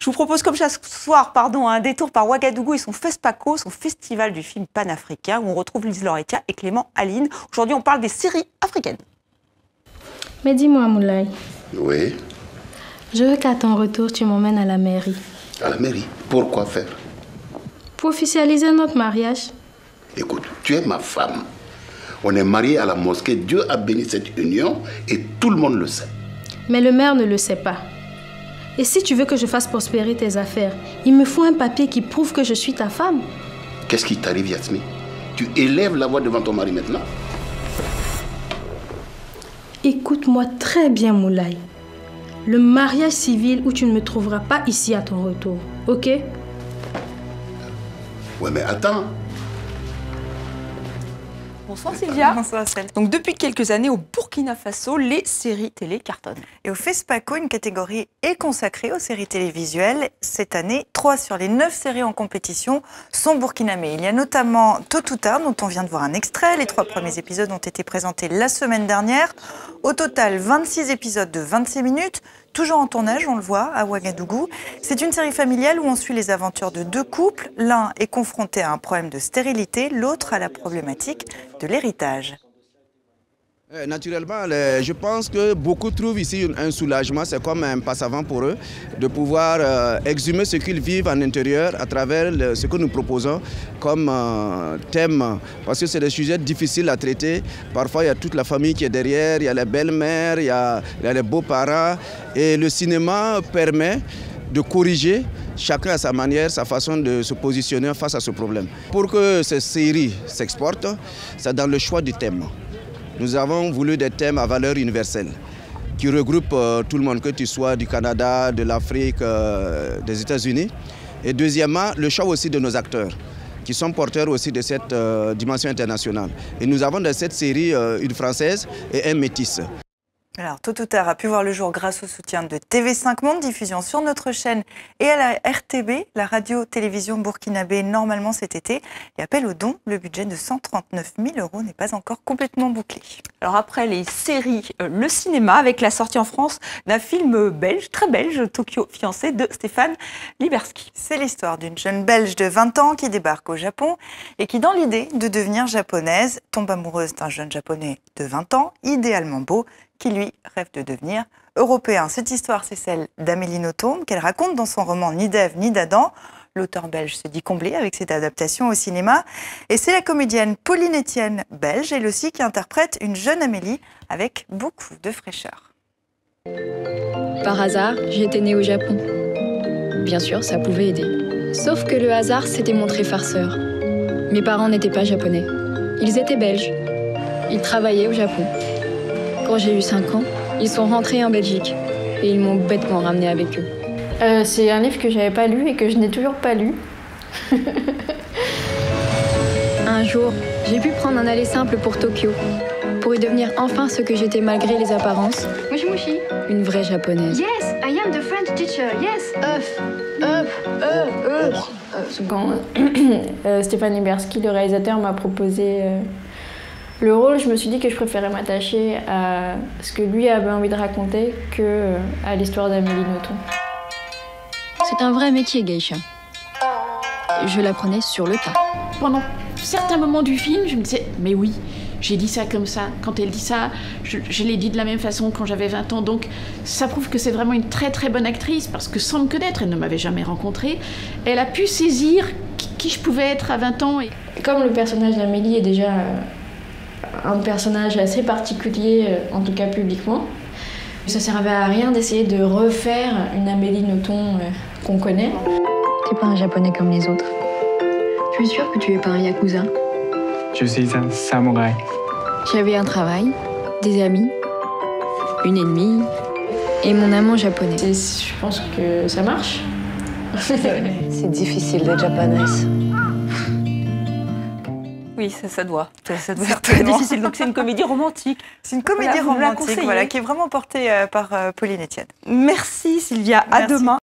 vous propose comme chaque soir un détour par Ouagadougou et son FESPACO, son festival du film panafricain, où on retrouve Lise Lauretta et Clément Aline. Aujourd'hui, on parle des séries africaines. Mais dis-moi, Moulay. Oui. Je veux qu'à ton retour, tu m'emmènes à la mairie. À la mairie? Pourquoi faire? Pour officialiser notre mariage. Écoute, tu es ma femme. On est mariés à la mosquée. Dieu a béni cette union et tout le monde le sait. Mais le maire ne le sait pas. Et si tu veux que je fasse prospérer tes affaires, il me faut un papier qui prouve que je suis ta femme. Qu'est-ce qui t'arrive, Yasmine? Tu élèves la voix devant ton mari maintenant? Écoute-moi très bien, Moulay. Le mariage civil où tu ne me trouveras pas ici à ton retour, ok? Ouais, mais attends. Bonsoir Sylvia. Bonsoir Celle. Donc depuis quelques années au Burkina Faso, les séries télé cartonnent. Et au FESPACO, une catégorie est consacrée aux séries télévisuelles. Cette année, 3 sur les 9 séries en compétition sont burkinabées. Il y a notamment Tôt ou Tard, dont on vient de voir un extrait. Les 3 premiers épisodes ont été présentés la semaine dernière. Au total, 26 épisodes de 26 minutes. Toujours en tournage, on le voit, à Ouagadougou. C'est une série familiale où on suit les aventures de 2 couples. L'un est confronté à un problème de stérilité, l'autre à la problématique de l'héritage. Naturellement, je pense que beaucoup trouvent ici un soulagement. C'est comme un passe-avant pour eux de pouvoir exhumer ce qu'ils vivent en intérieur à travers ce que nous proposons comme thème. Parce que c'est des sujets difficiles à traiter. Parfois, il y a toute la famille qui est derrière, il y a les belles-mères, il y a les beaux-parents. Et le cinéma permet de corriger chacun à sa manière, sa façon de se positionner face à ce problème. Pour que ces séries s'exportent, c'est dans le choix du thème. Nous avons voulu des thèmes à valeur universelle qui regroupent tout le monde, que tu sois du Canada, de l'Afrique, des États-Unis. Et deuxièmement, le choix aussi de nos acteurs qui sont porteurs aussi de cette dimension internationale. Et nous avons dans cette série une Française et un métis. Alors, Tôt ou Tard a pu voir le jour grâce au soutien de TV5 Monde, diffusion sur notre chaîne et à la RTB, la radio-télévision burkinabé, normalement cet été. Et appel aux dons, le budget de 139 000 € n'est pas encore complètement bouclé. Alors après les séries, le cinéma, avec la sortie en France d'un film belge, très belge, Tokyo Fiancé, de Stéphane Liberski. C'est l'histoire d'une jeune Belge de 20 ans qui débarque au Japon et qui, dans l'idée de devenir japonaise, tombe amoureuse d'un jeune japonais de 20 ans, idéalement beau, qui lui rêve de devenir européen. Cette histoire, c'est celle d'Amélie Nothomb, qu'elle raconte dans son roman Ni d'Ève ni d'Adam. L'auteur belge se dit comblé avec cette adaptation au cinéma. Et c'est la comédienne Pauline Etienne, belge, elle aussi, qui interprète une jeune Amélie avec beaucoup de fraîcheur. Par hasard, j'étais née au Japon. Bien sûr, ça pouvait aider. Sauf que le hasard s'était montré farceur. Mes parents n'étaient pas japonais. Ils étaient belges. Ils travaillaient au Japon. Quand j'ai eu 5 ans, ils sont rentrés en Belgique et ils m'ont bêtement ramené avec eux. C'est un livre que j'avais pas lu et que je n'ai toujours pas lu. Un jour, j'ai pu prendre un aller simple pour Tokyo, pour y devenir enfin ce que j'étais malgré les apparences. Moshi moshi. Une vraie japonaise. Yes, I am the French teacher. Yes. Quand Stéphane Liberski, le réalisateur, m'a proposé le rôle, je me suis dit que je préférais m'attacher à ce que lui avait envie de raconter qu'à l'histoire d'Amélie Nothomb. C'est un vrai métier, geisha. Je l'apprenais sur le tas. Pendant certains moments du film, je me disais, mais oui, j'ai dit ça comme ça. Quand elle dit ça, je l'ai dit de la même façon quand j'avais 20 ans. Donc ça prouve que c'est vraiment une très très bonne actrice, parce que sans me connaître, elle ne m'avait jamais rencontrée. Elle a pu saisir qui je pouvais être à 20 ans. Et comme le personnage d'Amélie est déjà un personnage assez particulier, en tout cas publiquement, ça servait à rien d'essayer de refaire une Amélie Nothomb qu'on connaît. T'es pas un japonais comme les autres. Tu es sûr que tu es pas un yakuza? Je suis un samouraï. J'avais un travail, des amis, une ennemie et mon amant japonais. Je pense que ça marche. C'est difficile d'être japonaise. Oui, ça doit être très difficile. Donc c'est une comédie romantique. C'est une comédie romantique, voilà, qui est vraiment portée par Pauline Etienne. Merci Sylvia, à Merci. demain.